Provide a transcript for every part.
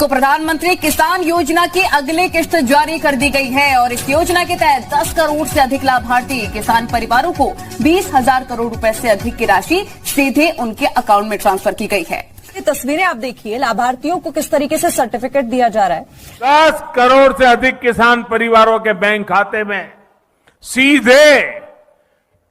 तो प्रधानमंत्री किसान योजना की अगली किश्त जारी कर दी गई है और इस योजना के तहत 10 करोड़ से अधिक लाभार्थी किसान परिवारों को 20,000 करोड़ रुपए से अधिक की राशि सीधे उनके अकाउंट में ट्रांसफर की गई है। ये तस्वीरें आप देखिए, लाभार्थियों को किस तरीके से सर्टिफिकेट दिया जा रहा है। 10 करोड़ से अधिक किसान परिवारों के बैंक खाते में सीधे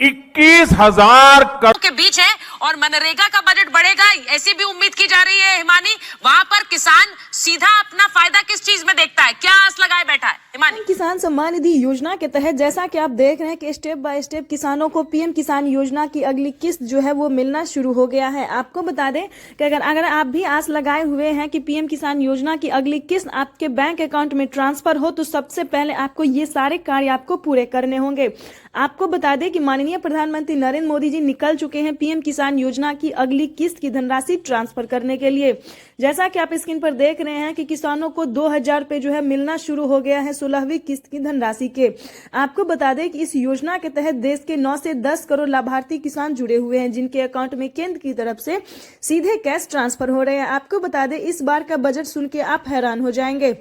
21,000 करोड़ के बीच है और मनरेगा का बजट बढ़ेगा, ऐसी भी उम्मीद की जा रही है। हिमानी, वहां पर किसान सीधा अपना फायदा किस चीज में देखता है, क्या आस लगाए बैठा है? हिमानी, किसान सम्मान निधि योजना के तहत जैसा कि आप देख रहे हैं कि स्टेप बाय स्टेप किसानों को पीएम किसान योजना की अगली किस्त जो है वो मिलना शुरू हो गया है। आपको बता दें कि अगर आप भी आस लगाए हुए हैं कि पीएम किसान योजना की अगली किस्त आपके बैंक अकाउंट में ट्रांसफर हो, तो सबसे पहले आपको ये सारे कार्य आपको पूरे करने होंगे। आपको बता दें कि माननीय प्रधानमंत्री नरेंद्र मोदी जी निकल चुके हैं पीएम किसान योजना की अगली किस्त की धनराशि ट्रांसफर करने के लिए। जैसा कि आप स्क्रीन पर देख रहे हैं कि किसानों को 2,000 रुपए जो है मिलना शुरू हो गया है 16वीं किस्त की धनराशि के। आपको बता दें कि इस योजना के तहत देश के 9 से 10 करोड़ लाभार्थी किसान जुड़े हुए हैं, जिनके अकाउंट में केंद्र की तरफ से सीधे कैश ट्रांसफर हो रहे हैं। आपको बता दें इस बार का बजट सुन के आप हैरान हो जाएंगे।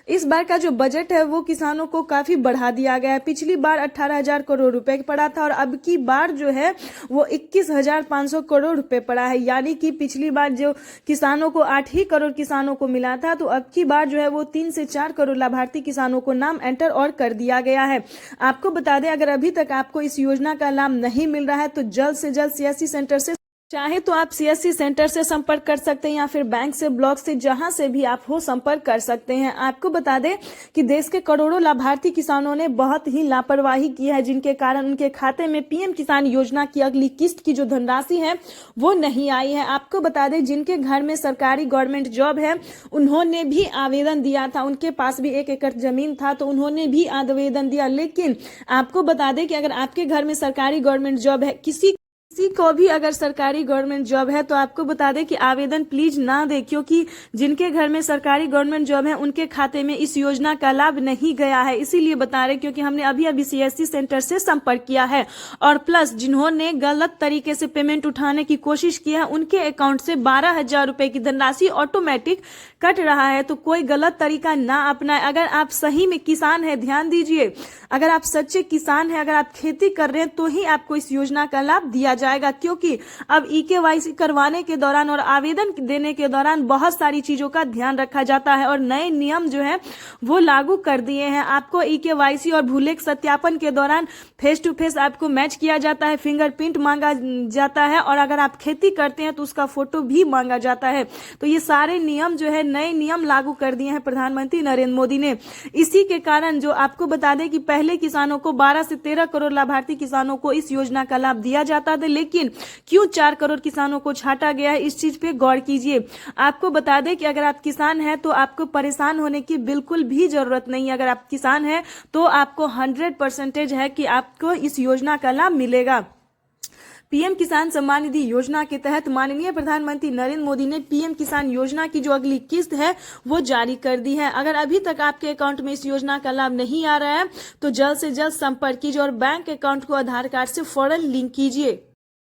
इस बार का जो बजट है वो किसानों को काफी बढ़ा दिया गया है। पिछली बार 18,000 करोड़ रुपए पड़ा था और अब की बार जो है वो 21,500 करोड़ रुपए पड़ा है। यानी कि पिछली बार जो किसानों को 8 ही करोड़ किसानों को मिला था, तो अब की बार जो है वो 3 से 4 करोड़ लाभार्थी किसानों को नाम एंटर और कर दिया गया है। आपको बता दें अगर अभी तक आपको इस योजना का लाभ नहीं मिल रहा है तो जल्द से जल्द सीएससी सेंटर से चाहे तो आप सीएससी सेंटर से संपर्क कर सकते हैं या फिर बैंक से, ब्लॉक से, जहां से भी आप हो संपर्क कर सकते हैं। आपको बता दें कि देश के करोड़ों लाभार्थी किसानों ने बहुत ही लापरवाही की है, जिनके कारण उनके खाते में पीएम किसान योजना की अगली किस्त की जो धनराशि है वो नहीं आई है। आपको बता दें जिनके घर में सरकारी गवर्नमेंट जॉब है उन्होंने भी आवेदन दिया था, उनके पास भी 1 एकड़ जमीन था तो उन्होंने भी आवेदन दिया। लेकिन आपको बता दें कि अगर आपके घर में सरकारी गवर्नमेंट जॉब है, किसी को भी अगर सरकारी गवर्नमेंट जॉब है, तो आपको बता दें कि आवेदन प्लीज ना दें, क्योंकि जिनके घर में सरकारी गवर्नमेंट जॉब है उनके खाते में इस योजना का लाभ नहीं गया है। इसीलिए बता रहे क्योंकि हमने अभी सीएससी सेंटर से संपर्क किया है और प्लस जिन्होंने गलत तरीके से पेमेंट उठाने की कोशिश की है उनके अकाउंट से 12,000 रुपए की धनराशि ऑटोमेटिक कट रहा है। तो कोई गलत तरीका ना अपनाए। अगर आप सही में किसान है, ध्यान दीजिए, अगर आप सच्चे किसान है, अगर आप खेती कर रहे हैं तो ही आपको इस योजना का लाभ दिया जाएगा, क्योंकि अब ईकेवाईसी करवाने के दौरान और आवेदन देने के दौरान बहुत सारी चीजों का ध्यान रखा जाता है और नए नियम जो है वो लागू कर दिए हैं। आपको ईकेवाईसी और भूलेख सत्यापन के दौरान फेस टू फेस आपको मैच किया जाता है, फिंगरप्रिंट मांगा जाता है और अगर आप खेती करते हैं तो उसका फोटो भी मांगा जाता है। तो ये सारे नियम जो है नए नियम लागू कर दिए हैं प्रधानमंत्री नरेंद्र मोदी ने। इसी के कारण जो आपको बता दें कि पहले किसानों को 12 से 13 करोड़ लाभार्थी किसानों को इस योजना का लाभ दिया जाता था, लेकिन क्यों 4 करोड़ किसानों को छांटा गया है, इस चीज पे गौर कीजिए। आपको बता दें कि अगर आप किसान हैं तो आपको परेशान होने की बिल्कुल भी जरूरत नहीं है। अगर आप किसान हैं तो आपको 100% है कि आपको इस योजना का लाभ मिलेगा। पीएम किसान सम्मान निधि योजना के तहत माननीय प्रधानमंत्री नरेंद्र मोदी ने पीएम किसान योजना की जो अगली किस्त है वो जारी कर दी है। अगर अभी तक आपके अकाउंट में इस योजना का लाभ नहीं आ रहा है तो जल्द से जल्द संपर्क कीजिए और बैंक अकाउंट को आधार कार्ड से फौरन लिंक कीजिए।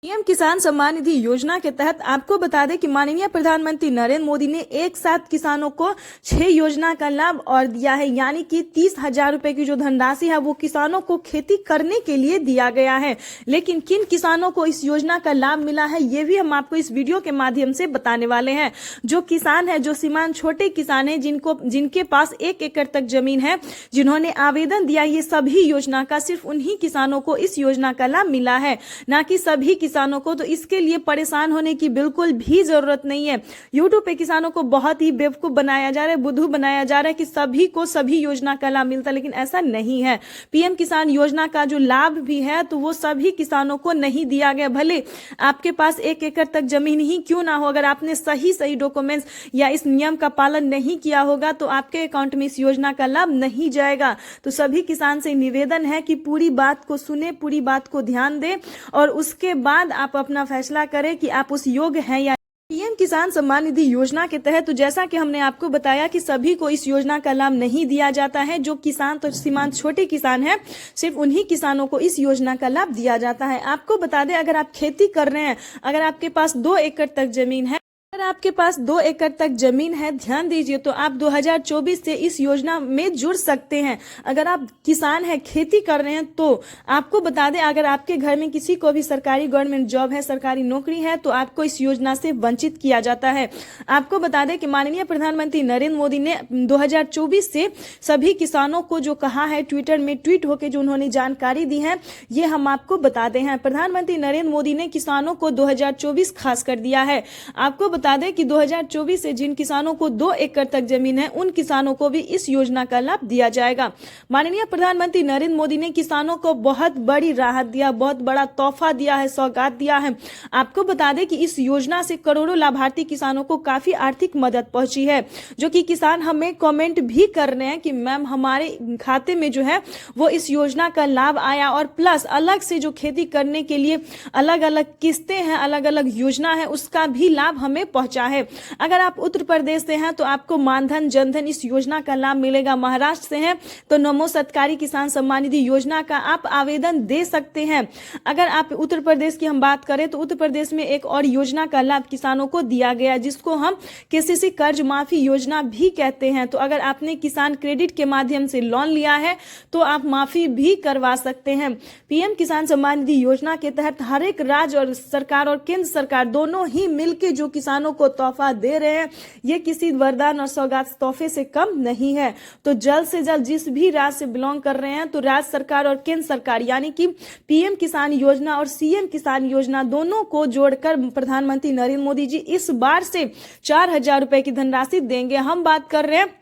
पीएम किसान सम्मान निधि योजना के तहत आपको बता दें कि माननीय प्रधानमंत्री नरेंद्र मोदी ने एक साथ किसानों को 6 योजना का लाभ और दिया है। यानी कि 30,000 रुपए की जो धनराशि है वो किसानों को खेती करने के लिए दिया गया है। लेकिन किन किसानों को इस योजना का लाभ मिला है ये भी हम आपको इस वीडियो के माध्यम से बताने वाले हैं। जो किसान है, जो सीमांत छोटे किसान है, जिनके पास 1 एकड़ तक जमीन है, जिन्होंने आवेदन दिया, ये सभी योजना का सिर्फ उन्हीं किसानों को इस योजना का लाभ मिला है, ना कि सभी किसानों को। तो इसके लिए परेशान होने की बिल्कुल भी जरूरत नहीं है। यूट्यूब पे किसानों को बहुत ही बेवकूफ बनाया जा रहा है, बुद्धू बनाया जा रहा है कि सभी को सभी योजना का लाभ मिलता है, लेकिन ऐसा नहीं है। पीएम किसान योजना का जो लाभ भी है तो वो सभी किसानों को नहीं दिया गया। भले आपके पास 1 एकड़ तक जमीन ही क्यों ना हो, अगर आपने सही डॉक्यूमेंट्स या इस नियम का पालन नहीं किया होगा तो आपके अकाउंट में इस योजना का लाभ नहीं जाएगा। तो सभी किसान से निवेदन है कि पूरी बात को सुने, पूरी बात को ध्यान दें और उसके बाद आप अपना फैसला करें कि आप उस योग्य हैं या। पीएम किसान सम्मान निधि योजना के तहत तो जैसा कि हमने आपको बताया कि सभी को इस योजना का लाभ नहीं दिया जाता है। जो किसान तो सीमांत छोटे किसान हैं, सिर्फ उन्हीं किसानों को इस योजना का लाभ दिया जाता है। आपको बता दें अगर आप खेती कर रहे हैं, अगर आपके पास 2 एकड़ तक जमीन है अगर आपके पास 2 एकड़ तक जमीन है, ध्यान दीजिए, तो आप 2024 से इस योजना में जुड़ सकते हैं। अगर आप किसान हैं, खेती कर रहे हैं, तो आपको बता दें, अगर आपके घर में किसी को भी सरकारी गवर्नमेंट जॉब है, सरकारी नौकरी है, तो आपको इस योजना से वंचित किया जाता है। आपको बता दें कि माननीय प्रधानमंत्री नरेंद्र मोदी ने 2024 से सभी किसानों को जो कहा है, ट्विटर में ट्वीट होकर जो उन्होंने जानकारी दी है, ये हम आपको बताते हैं। प्रधानमंत्री नरेंद्र मोदी ने किसानों को 2024 खास कर दिया है। आपको बता दें कि 2024 से जिन किसानों को 2 एकड़ तक जमीन है, उन किसानों को भी इस योजना का लाभ दिया जाएगा। माननीय प्रधानमंत्री नरेंद्र मोदी ने किसानों को बहुत बड़ी राहत दिया, बहुत बड़ा तोहफा दिया है, सौगात दिया है। आपको बता दें कि इस योजना से करोड़ों लाभार्थी किसानों को काफी आर्थिक मदद पहुंची है, जो कि किसान हमें कमेंट भी कर रहे हैं कि मैम हमारे खाते में जो है वो इस योजना का लाभ आया, और प्लस अलग से जो खेती करने के लिए अलग अलग किस्तें हैं, अलग अलग योजना है, उसका भी लाभ हमें पहुंचा है। अगर आप उत्तर प्रदेश से हैं तो आपको मानधन जनधन इस योजना का लाभ मिलेगा। महाराष्ट्र से हैं तो नमो सत्कारी किसान सम्मान निधि योजना का आप आवेदन दे सकते हैं। अगर आप उत्तर प्रदेश की हम बात करें तो उत्तर प्रदेश में एक और योजना का लाभ किसानों को दिया गया, जिसको हम केसीसी कर्ज माफी योजना भी कहते हैं। तो अगर आपने किसान क्रेडिट के माध्यम से लोन लिया है तो आप माफी भी करवा सकते हैं। पीएम किसान सम्मान निधि योजना के तहत हर एक राज्य और सरकार और केंद्र सरकार दोनों ही मिलकर जो किसानों को तोहफा दे रहे हैं, ये किसी वरदान और सौगात तोहफे से कम नहीं है। तो जल्द से जल्द जिस भी राज्य से बिलोंग कर रहे हैं, तो राज्य सरकार और केंद्र सरकार यानी कि पीएम किसान योजना और सीएम किसान योजना दोनों को जोड़कर प्रधानमंत्री नरेंद्र मोदी जी इस बार से 4,000 रुपए की धनराशि देंगे। हम बात कर रहे हैं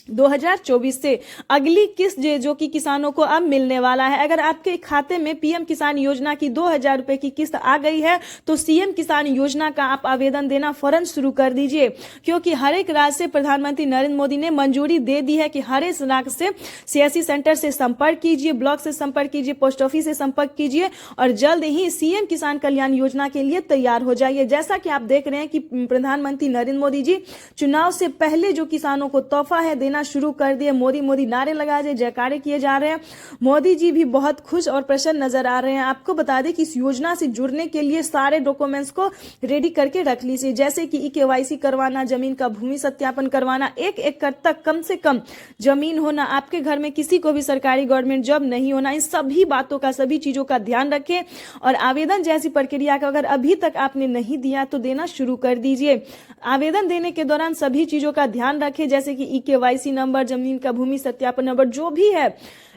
2024 से अगली किस्त जो कि किसानों को अब मिलने वाला है। अगर आपके खाते में पीएम किसान योजना की 2,000 रुपए की किस्त आ गई है तो सीएम किसान योजना का आप आवेदन देना फौरन शुरू कर दीजिए, क्योंकि हर एक राज्य से प्रधानमंत्री नरेंद्र मोदी ने मंजूरी दे दी है कि हर एक राज्य से सीएससी सेंटर से संपर्क कीजिए, ब्लॉक से संपर्क कीजिए, पोस्ट ऑफिस से संपर्क कीजिए और जल्द ही सीएम किसान कल्याण योजना के लिए तैयार हो जाइए। जैसा कि आप देख रहे हैं कि प्रधानमंत्री नरेंद्र मोदी जी चुनाव से पहले जो किसानों को तोहफा है शुरू कर दिए, मोदी मोदी नारे लगाए जा, जयकारे किए जा रहे हैं। मोदी जी भी बहुत खुश और प्रसन्न नजर आ रहे हैं। आपको बता दें कि इस योजना से जुड़ने के लिए सारे डॉक्यूमेंट्स को रेडी करके रख लीजिए, जैसे कि केवाईसी करवाना, जमीन का भूमि सत्यापन करवाना, 1 एकड़ तक कम से कम जमीन होना, आपके घर में किसी को भी सरकारी गवर्नमेंट जॉब नहीं होना, इन सभी बातों का, सभी चीजों का ध्यान रखें। और आवेदन जैसी प्रक्रिया का अगर अभी तक आपने नहीं दिया तो देना शुरू कर दीजिए। आवेदन देने के दौरान सभी चीजों का ध्यान रखें, जैसे कि केवाईसी नंबर, जमीन का भूमि सत्यापन नंबर, जो भी है,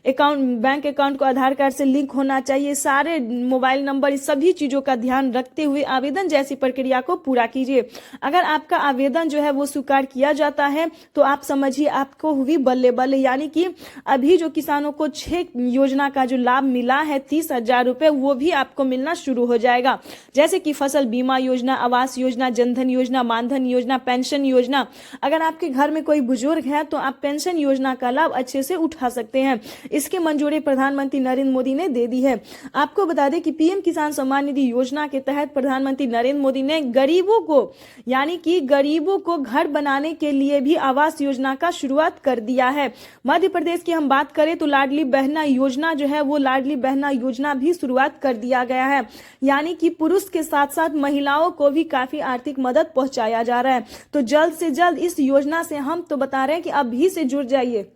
अकाउंट, बैंक अकाउंट को आधार कार्ड से लिंक होना चाहिए, सारे मोबाइल नंबर, इस सभी चीजों का ध्यान रखते हुए आवेदन जैसी प्रक्रिया को पूरा कीजिए। अगर आपका आवेदन जो है वो स्वीकार किया जाता है तो आप समझिए आपको हुई बल्ले बल्ले, यानी कि अभी जो किसानों को 6 योजना का जो लाभ मिला है 30,000 रुपए, वो भी आपको मिलना शुरू हो जाएगा, जैसे कि फसल बीमा योजना, आवास योजना, जनधन योजना, मानधन योजना, पेंशन योजना। अगर आपके घर में कोई बुजुर्ग है तो आप पेंशन योजना का लाभ अच्छे से उठा सकते हैं। इसकी मंजूरी प्रधानमंत्री नरेंद्र मोदी ने दे दी है। आपको बता दें कि पीएम किसान सम्मान निधि योजना के तहत प्रधानमंत्री नरेंद्र मोदी ने गरीबों को, यानी कि गरीबों को घर बनाने के लिए भी आवास योजना का शुरुआत कर दिया है। मध्य प्रदेश की हम बात करें तो लाडली बहना योजना जो है वो लाडली बहना योजना भी शुरुआत कर दिया गया है, यानी कि पुरुष के साथ साथ महिलाओं को भी काफी आर्थिक मदद पहुंचाया जा रहा है। तो जल्द से जल्द इस योजना से हम तो बता रहे हैं कि अभी से जुड़ जाइए।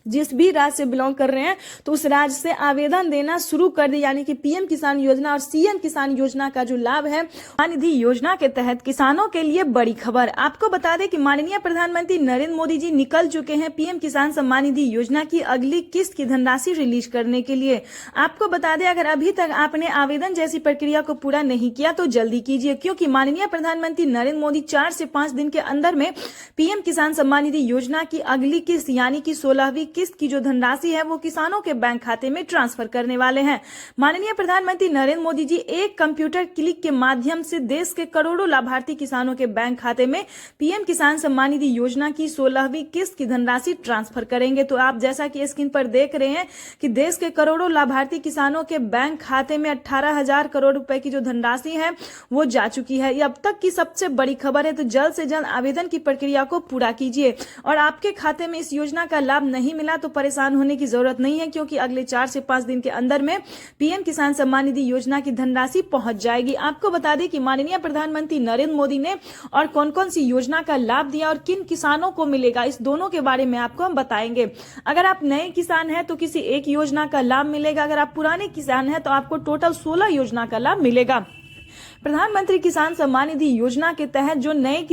जिस भी राज्य से बिलोंग कर रहे हैं तो उस राज्य से आवेदन देना शुरू कर दे, यानी कि पीएम किसान योजना और सीएम किसान योजना का जो लाभ है निधि योजना के तहत किसानों के लिए बड़ी खबर। आपको बता दें कि माननीय प्रधानमंत्री नरेंद्र मोदी जी निकल चुके हैं पीएम किसान सम्मान निधि योजना की अगली किस्त की धनराशि रिलीज करने के लिए। आपको बता दें अगर अभी तक आपने आवेदन जैसी प्रक्रिया को पूरा नहीं किया तो जल्दी कीजिए, क्योंकि माननीय प्रधानमंत्री नरेंद्र मोदी 4 से 5 दिन के अंदर में पीएम किसान सम्मान निधि योजना की अगली किस्त यानी कि 16वीं किस्त की जो धनराशि है वो किसानों के बैंक खाते में ट्रांसफर करने वाले हैं। माननीय प्रधानमंत्री नरेंद्र मोदी जी एक कंप्यूटर क्लिक के माध्यम से देश के करोड़ों लाभार्थी किसानों के बैंक खाते में पीएम किसान सम्मान निधि योजना की 16वीं किस्त की धनराशि ट्रांसफर करेंगे। तो आप जैसा कि स्क्रीन पर देख रहे हैं कि देश के करोड़ों लाभार्थी किसानों के बैंक खाते में 18,000 करोड़ रुपए की जो धनराशि है वो जा चुकी है। ये अब तक की सबसे बड़ी खबर है। तो जल्द से जल्द आवेदन की प्रक्रिया को पूरा कीजिए और आपके खाते में इस योजना का लाभ नहीं मिला तो परेशान होने की जरूरत नहीं है, क्योंकि अगले 4 से 5 दिन के अंदर में पीएम किसान सम्मान निधि योजना की धनराशि पहुंच जाएगी। आपको बता दें कि माननीय प्रधानमंत्री नरेंद्र मोदी ने और कौन कौन सी योजना का लाभ दिया और किन किसानों को मिलेगा, इस दोनों के बारे में आपको हम बताएंगे। अगर आप नए किसान हैं तो किसी एक योजना का लाभ मिलेगा, अगर आप पुराने किसान हैं तो आपको टोटल 16 योजना का लाभ मिलेगा। प्रधानमंत्री किसान सम्मान निधि योजना के तहत जो नए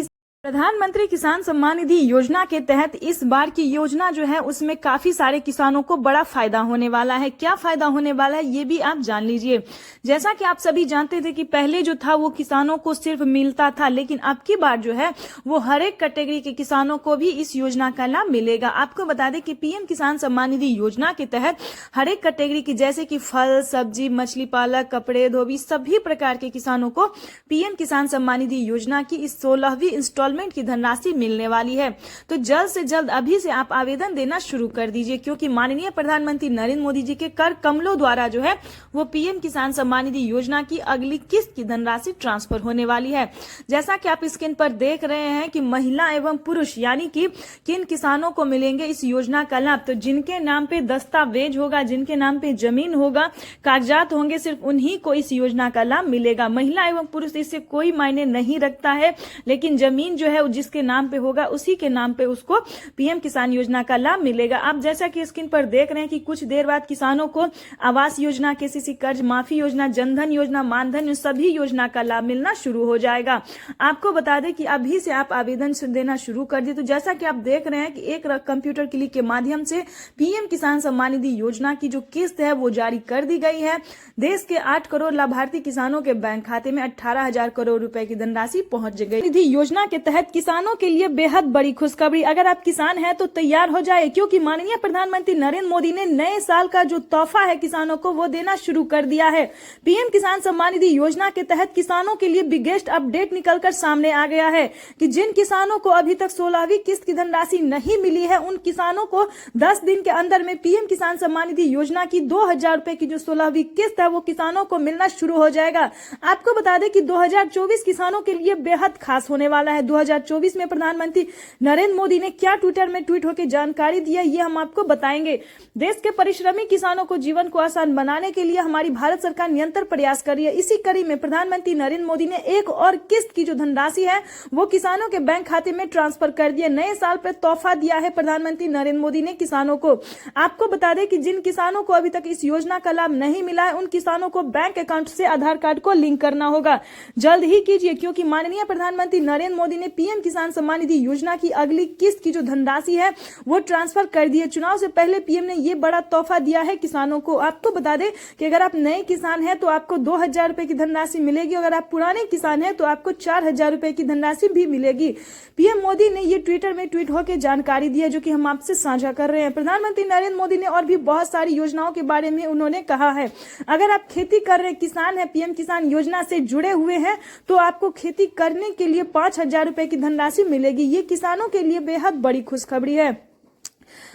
प्रधानमंत्री किसान सम्मान निधि योजना के तहत इस बार की योजना जो है उसमें काफी सारे किसानों को बड़ा फायदा होने वाला है। क्या फायदा होने वाला है ये भी आप जान लीजिए। जैसा कि आप सभी जानते थे कि पहले जो था वो किसानों को सिर्फ मिलता था, लेकिन अब की बार जो है वो हर एक कैटेगरी के किसानों को भी इस योजना का लाभ मिलेगा। आपको बता दें कि पीएम किसान सम्मान निधि योजना के तहत हर एक कैटेगरी की, जैसे कि फल, सब्जी, मछली पालक, कपड़े, धोबी, सभी प्रकार के किसानों को पीएम किसान सम्मान निधि योजना की इस 16वीं इंस्टॉलमेंट की धनराशि मिलने वाली है। तो जल्द से जल्द अभी से आप आवेदन देना शुरू कर दीजिए, क्योंकि माननीय प्रधानमंत्री नरेंद्र मोदी जी के कर कमलों द्वारा जो है वो पीएम किसान सम्मान निधि योजना की अगली किस्त की धनराशि ट्रांसफर होने वाली है। जैसा कि आप स्क्रीन पर देख रहे हैं कि महिला एवं पुरुष यानी कि किन किसानों को मिलेंगे इस योजना का लाभ, तो जिनके नाम पे दस्तावेज होगा, जिनके नाम पे जमीन होगा, कागजात होंगे, सिर्फ उन्हीं को इस योजना का लाभ मिलेगा। महिला एवं पुरुष इससे कोई मायने नहीं रखता है, लेकिन जमीन जो है जिसके नाम पे होगा उसी के नाम पे उसको पीएम किसान योजना का लाभ मिलेगा। आप जैसा कि स्क्रीन पर देख रहे हैं कि कुछ देर बाद किसानों को आवास योजना, केसीसी कर्ज माफी योजना, जनधन योजना, मानधन, सभी योजना का लाभ मिलना शुरू हो जाएगा। आपको बता दें कि अभी से आप आवेदन देना शुरू कर दिए। तो जैसा कि आप देख रहे हैं कि एक कंप्यूटर क्लिक के माध्यम से पीएम किसान सम्मान निधि योजना की जो किस्त है वो जारी कर दी गई है। देश के 8 करोड़ लाभार्थी किसानों के बैंक खाते में 18,000 करोड़ रुपए की धनराशि पहुंच गई। निधि योजना के तहत किसानों के लिए बेहद बड़ी खुशखबरी। अगर आप किसान हैं तो तैयार हो जाए, क्योंकि माननीय प्रधानमंत्री नरेंद्र मोदी ने नए साल का जो तोहफा है किसानों को वो देना शुरू कर दिया है। पीएम किसान सम्मान निधि योजना के तहत किसानों के लिए बिगेस्ट अपडेट निकलकर सामने आ गया है कि जिन किसानों को अभी तक 16वीं किस्त की धनराशि नहीं मिली है, उन किसानों को 10 दिन के अंदर में पीएम किसान सम्मान निधि योजना की 2,000 रुपए की जो 16वीं किस्त है वो किसानों को मिलना शुरू हो जाएगा। आपको बता दें कि 2024 किसानों के लिए बेहद खास होने वाला है। 2024 में प्रधानमंत्री नरेंद्र मोदी ने क्या ट्विटर में ट्वीट होकर जानकारी दिया, ये हम आपको बताएंगे। देश के परिश्रमी किसानों को जीवन को आसान बनाने के लिए हमारी भारत सरकार निरंतर प्रयास कर रही है। इसी कड़ी में प्रधानमंत्री नरेंद्र मोदी ने एक और किस्त की जो धनराशि है वो किसानों के बैंक खाते में ट्रांसफर कर दिया। नए साल पर तोहफा दिया है प्रधानमंत्री नरेंद्र मोदी ने किसानों को। आपको बता दें कि जिन किसानों को अभी तक इस योजना का लाभ नहीं मिला है, उन किसानों को बैंक अकाउंट से आधार कार्ड को लिंक करना होगा। जल्द ही कीजिए, क्योंकि माननीय प्रधानमंत्री नरेंद्र मोदी ने पीएम किसान सम्मान निधि योजना की अगली किस्त की जो धनराशि है वो ट्रांसफर कर दी है। चुनाव से पहले पीएम ने ये बड़ा तोहफा दिया है किसानों को। आपको बता दें कि अगर आप नए किसान हैं तो आपको 2,000 रुपए की धनराशि मिलेगी, अगर आप पुराने किसान हैं तो आपको 4,000 रुपए की धनराशि भी मिलेगी। पीएम मोदी ने ये ट्विटर में ट्वीट होकर जानकारी दी है, जो कि हम आपसे साझा कर रहे हैं। प्रधानमंत्री नरेंद्र मोदी ने और भी बहुत सारी योजनाओं के बारे में उन्होंने कहा है। अगर आप खेती कर रहे किसान हैं, पीएम किसान योजना से जुड़े हुए हैं, तो आपको खेती करने के लिए 5,000 रुपए की धनराशि मिलेगी। ये किसानों के लिए बेहद बड़ी खुशखबरी है।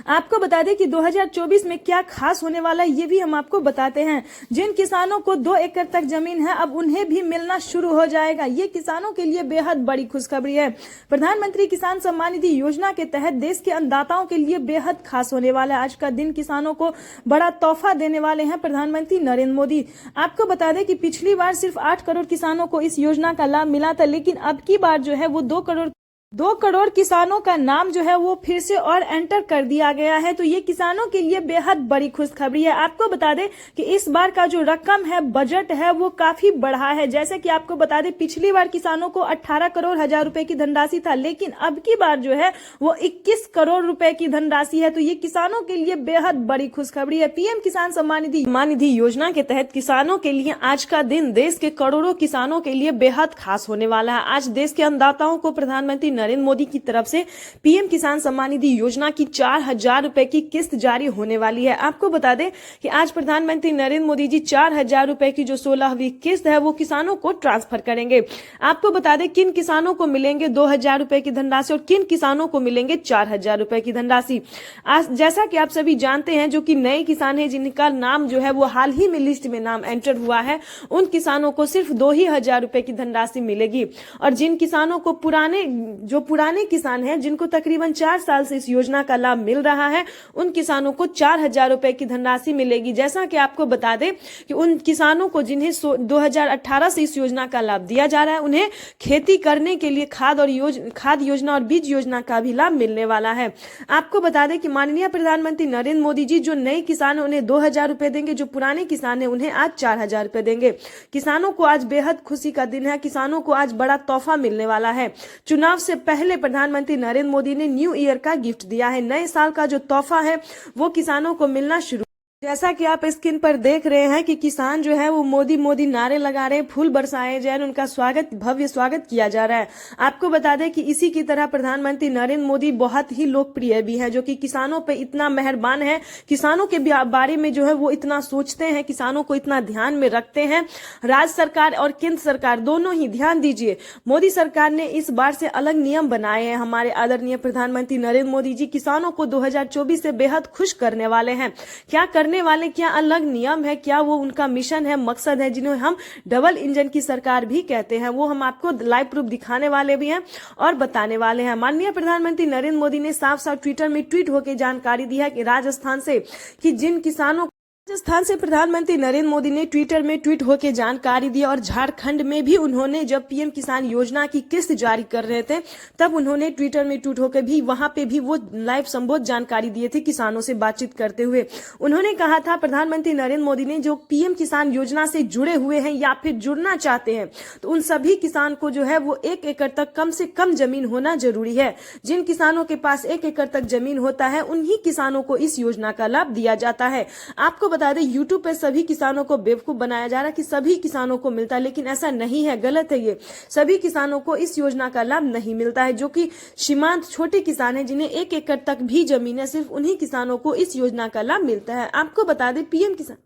आपको बता दें कि 2024 में क्या खास होने वाला है ये भी हम आपको बताते हैं। जिन किसानों को 2 एकड़ तक जमीन है अब उन्हें भी मिलना शुरू हो जाएगा। ये किसानों के लिए बेहद बड़ी खुशखबरी है। प्रधानमंत्री किसान सम्मान निधि योजना के तहत देश के अन्नदाताओं के लिए बेहद खास होने वाला है। आज का दिन किसानों को बड़ा तोहफा देने वाले हैं प्रधानमंत्री नरेंद्र मोदी। आपको बता दें कि पिछली बार सिर्फ 8 करोड़ किसानों को इस योजना का लाभ मिला था, लेकिन अब की बार जो है वो 2 करोड़ किसानों का नाम जो है वो फिर से और एंटर कर दिया गया है। तो ये किसानों के लिए बेहद बड़ी खुशखबरी है। आपको बता दें कि इस बार का जो रकम है, बजट है, वो काफी बढ़ा है। जैसे कि आपको बता दें पिछली बार किसानों को 18 करोड़ हजार रुपए की धनराशि था, लेकिन अब की बार जो है वो 21 करोड़ रुपए की धनराशि है। तो ये किसानों के लिए बेहद बड़ी खुशखबरी है। पीएम किसान सम्मान निधि योजना के तहत किसानों के लिए आज का दिन देश के करोड़ों किसानों के लिए बेहद खास होने वाला है। आज देश के अन्नदाताओं को प्रधानमंत्री नरेंद्र मोदी की तरफ से पीएम किसान सम्मान निधि योजना की 4,000 रुपए की किस्त जारी होने वाली है। आपको बता दें कि आज प्रधानमंत्री नरेंद्र मोदी जी 4,000 रुपए की जो 16वीं किस्त है वो किसानों को ट्रांसफर करेंगे। आपको बता दें किन किसानों को मिलेंगे 2,000 रुपए की धनराशि और किन किसानों को मिलेंगे 4,000 रुपए की धनराशि। आज जैसा कि आप सभी जानते हैं, जो कि नए किसान है जिनका नाम जो है वो हाल ही में लिस्ट में नाम एंटर हुआ है, उन किसानों को सिर्फ 2,000 रुपए की धनराशि मिलेगी। और जिन किसानों को पुराने जो पुराने किसान हैं जिनको तकरीबन 4 साल से इस योजना का लाभ मिल रहा है, उन किसानों को 4,000 रुपए की धनराशि मिलेगी। जैसा कि आपको बता दें कि उन किसानों को जिन्हें 2018 से इस योजना का लाभ दिया जा रहा है, उन्हें खेती करने के लिए खाद योजना और बीज योजना का भी लाभ मिलने वाला है। आपको बता दें कि माननीय प्रधानमंत्री नरेंद्र मोदी जी जो नए किसान है उन्हें 2,000 रुपए देंगे, जो पुराने किसान है उन्हें आज 4,000 रुपए देंगे। किसानों को आज बेहद खुशी का दिन है, किसानों को आज बड़ा तोहफा मिलने वाला है। चुनाव से पहले प्रधानमंत्री नरेंद्र मोदी ने न्यू ईयर का गिफ्ट दिया है। नए साल का जो तोहफा है वो किसानों को मिलना शुरू। जैसा कि आप स्क्रीन पर देख रहे हैं कि किसान जो है वो मोदी मोदी नारे लगा रहे हैं, फूल बरसाए जा रहे हैं, उनका स्वागत, भव्य स्वागत किया जा रहा है। आपको बता दें कि इसी की तरह प्रधानमंत्री नरेंद्र मोदी बहुत ही लोकप्रिय भी है, जो कि किसानों पे इतना मेहरबान है, किसानों के बारे में जो है वो इतना सोचते हैं, किसानों को इतना ध्यान में रखते हैं। राज्य सरकार और केंद्र सरकार दोनों ही, ध्यान दीजिए, मोदी सरकार ने इस बार से अलग नियम बनाए हैं। हमारे आदरणीय प्रधानमंत्री नरेंद्र मोदी जी किसानों को 2024 से बेहद खुश करने वाले हैं। क्या करने वाले, क्या अलग नियम है, क्या वो उनका मिशन है, मकसद है, जिन्हें हम डबल इंजन की सरकार भी कहते हैं, वो हम आपको लाइव प्रूफ दिखाने वाले भी हैं और बताने वाले हैं। माननीय प्रधानमंत्री नरेंद्र मोदी ने साफ साफ ट्विटर में ट्वीट होकर जानकारी दी है कि राजस्थान से प्रधानमंत्री नरेंद्र मोदी ने ट्विटर में ट्वीट होकर जानकारी दी और झारखंड में भी उन्होंने जब पीएम किसान योजना की किस्त जारी कर रहे थे तब उन्होंने ट्विटर में ट्वीट होकर भी वहां पे भी वो लाइव संबोध जानकारी दिए थे किसानों से बातचीत करते हुए। उन्होंने कहा था प्रधानमंत्री नरेंद्र मोदी ने जो पीएम किसान योजना से जुड़े हुए हैं या फिर जुड़ना चाहते हैं तो उन सभी किसान को जो है वो 1 एकड़ तक कम से कम जमीन होना जरूरी है। जिन किसानों के पास 1 एकड़ तक जमीन होता है उन्हीं किसानों को इस योजना का लाभ दिया जाता है। आपको बता दें यूट्यूब पे सभी किसानों को बेवकूफ बनाया जा रहा है कि सभी किसानों को मिलता है, लेकिन ऐसा नहीं है, गलत है। ये सभी किसानों को इस योजना का लाभ नहीं मिलता है। जो कि सीमांत छोटे किसान हैं जिन्हें 1 एकड़ तक भी जमीन है, सिर्फ उन्हीं किसानों को इस योजना का लाभ मिलता है। आपको बता दें पीएम किसान